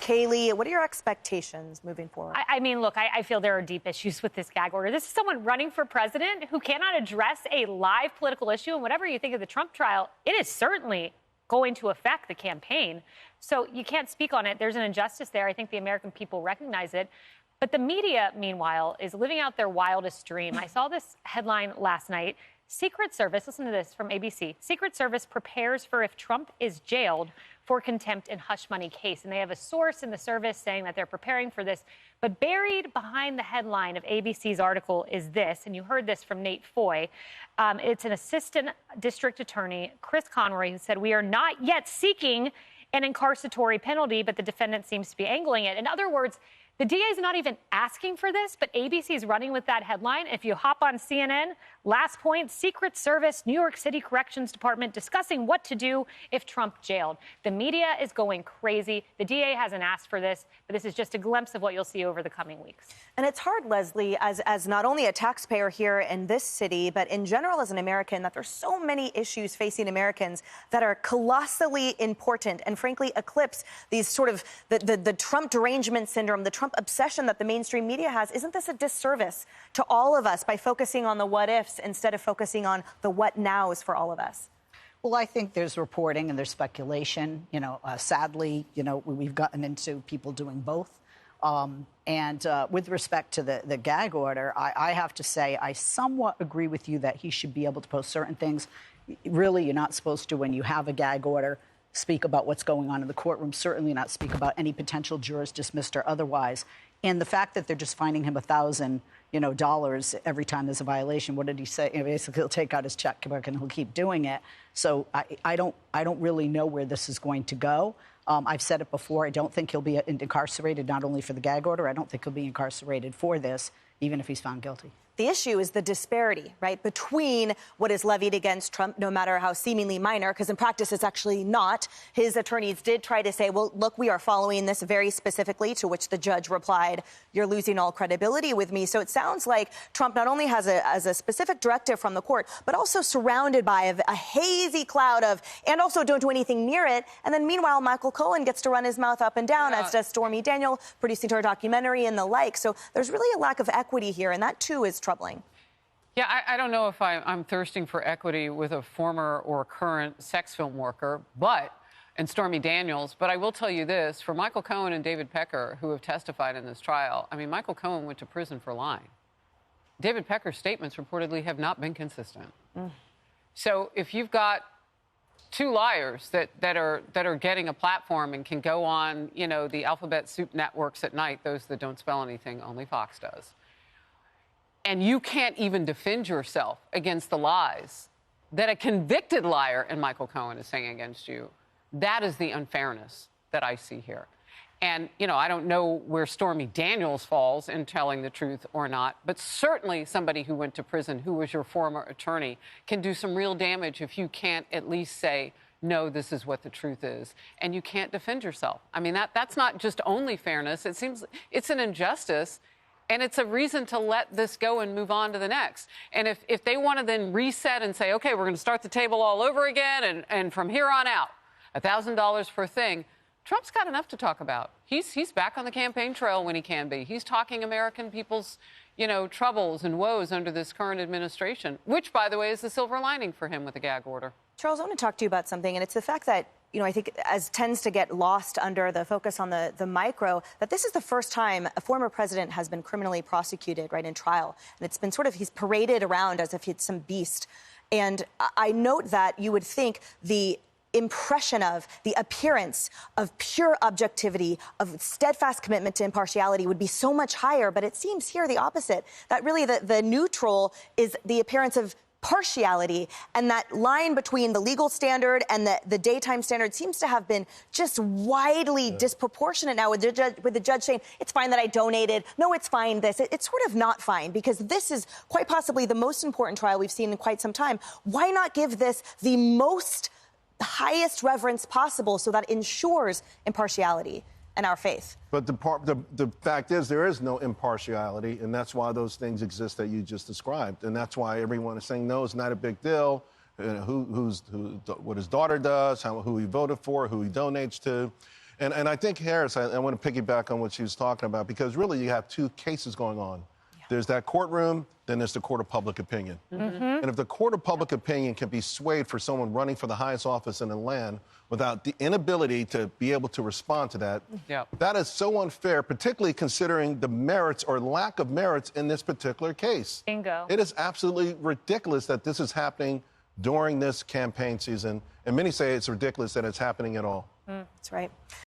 Kayleigh, what are your expectations moving forward? I mean, look, I feel there are deep issues with this gag order. This is someone running for president who cannot address a live political issue. And whatever you think of the Trump trial, it is certainly going to affect the campaign. So you can't speak on it. There's an injustice there. I think the American people recognize it. But the media, meanwhile, is living out their wildest dream. I saw this headline last night. Secret Service, listen to this from ABC. Secret Service prepares for if Trump is jailed for contempt and hush money case. And they have a source in the service saying that they're preparing for this. But buried behind the headline of ABC's article is this, and you heard this from Nate Foy. It's an assistant district attorney, Chris Conroy, who said, "We are not yet seeking an incarceratory penalty, but the defendant seems to be angling it." In other words, the DA is not even asking for this, but ABC is running with that headline. If you hop on CNN, last point, Secret Service, New York City Corrections Department discussing what to do if Trump jailed. The media is going crazy. The DA hasn't asked for this, but this is just a glimpse of what you'll see over the coming weeks. And it's hard, Leslie, as not only a taxpayer here in this city, but in general as an American, that there's so many issues facing Americans that are colossally important and frankly eclipse these sort of the Trump derangement syndrome, the Trump obsession that the mainstream media has. Isn't this a disservice to all of us by focusing on the what ifs instead of focusing on the what nows for all of us? Well, I think there's reporting and there's speculation. Sadly, we've gotten into people doing both. With respect to the gag order, I have to say I somewhat agree with you that he should be able to post certain things. Really, you're not supposed to, when you have a gag order, speak about what's going on in the courtroom, certainly not speak about any potential jurors dismissed or otherwise. And the fact that they're just fining him $1,000, every time there's a violation. What did he say? Basically, he'll take out his checkbook and he'll keep doing it. So I don't really know where this is going to go. I've said it before. I don't think he'll be incarcerated, not only for the gag order. I don't think he'll be incarcerated for this, even if he's found guilty. The issue is the disparity, right, between what is levied against Trump, no matter how seemingly minor, because in practice it's actually not. His attorneys did try to say, well, look, we are following this very specifically, to which the judge replied, you're losing all credibility with me. So it sounds like Trump not only has a specific directive from the court, but also surrounded by a hazy cloud of, and also don't do anything near it. And then meanwhile, Michael Cohen gets to run his mouth up and down, as does Stormy Daniel, producing her documentary and the like. So there's really a lack of equity here, and that too is troubling. Yeah, I don't know if I'm thirsting for equity with a former or current sex film worker, and Stormy Daniels, but I will tell you this, for Michael Cohen and David Pecker, who have testified in this trial, I mean, Michael Cohen went to prison for lying. David Pecker's statements reportedly have not been consistent. So if you've got two liars that are getting a platform and can go on, the alphabet soup networks at night, those that don't spell anything, only Fox does, and you can't even defend yourself against the lies that a convicted liar in Michael Cohen is saying against you, that is the unfairness that I see here. And, I don't know where Stormy Daniels falls in telling the truth or not, but certainly somebody who went to prison, who was your former attorney, can do some real damage if you can't at least say, no, this is what the truth is, and you can't defend yourself. I mean, that's not just only fairness. It seems it's an injustice. And it's a reason to let this go and move on to the next. And if they want to then reset and say, OK, we're going to start the table all over again, and from here on out, $1,000 per thing, Trump's got enough to talk about. He's back on the campaign trail when he can be. He's talking American people's, troubles and woes under this current administration, which, by the way, is the silver lining for him with the gag order. Charles, I want to talk to you about something, and it's the fact that, I think as tends to get lost under the focus on the micro, that this is the first time a former president has been criminally prosecuted, right, in trial. And it's been he's paraded around as if he's some beast. And I note that you would think the impression of, the appearance of pure objectivity, of steadfast commitment to impartiality would be so much higher. But it seems here the opposite, that really the neutral is the appearance of partiality, and that line between the legal standard and the daytime standard seems to have been just widely disproportionate now, with the judge saying, it's fine that I donated. No, it's fine this. It's sort of not fine, because this is quite possibly the most important trial we've seen in quite some time. Why not give this the highest reverence possible so that ensures impartiality and our faith? But the fact is, there is no impartiality, and that's why those things exist that you just described, and that's why everyone is saying no, it's not a big deal. What his daughter does, who he voted for, who he donates to. And I think, Harris, I want to piggyback on what she was talking about, because really you have two cases going on. There's that courtroom, then there's the court of public opinion. And if the court of public opinion can be swayed for someone running for the highest office in the land without the inability to be able to respond to that, that is so unfair, particularly considering the merits or lack of merits in this particular case. Bingo. It is absolutely ridiculous that this is happening during this campaign season. And many say it's ridiculous that it's happening at all. That's right.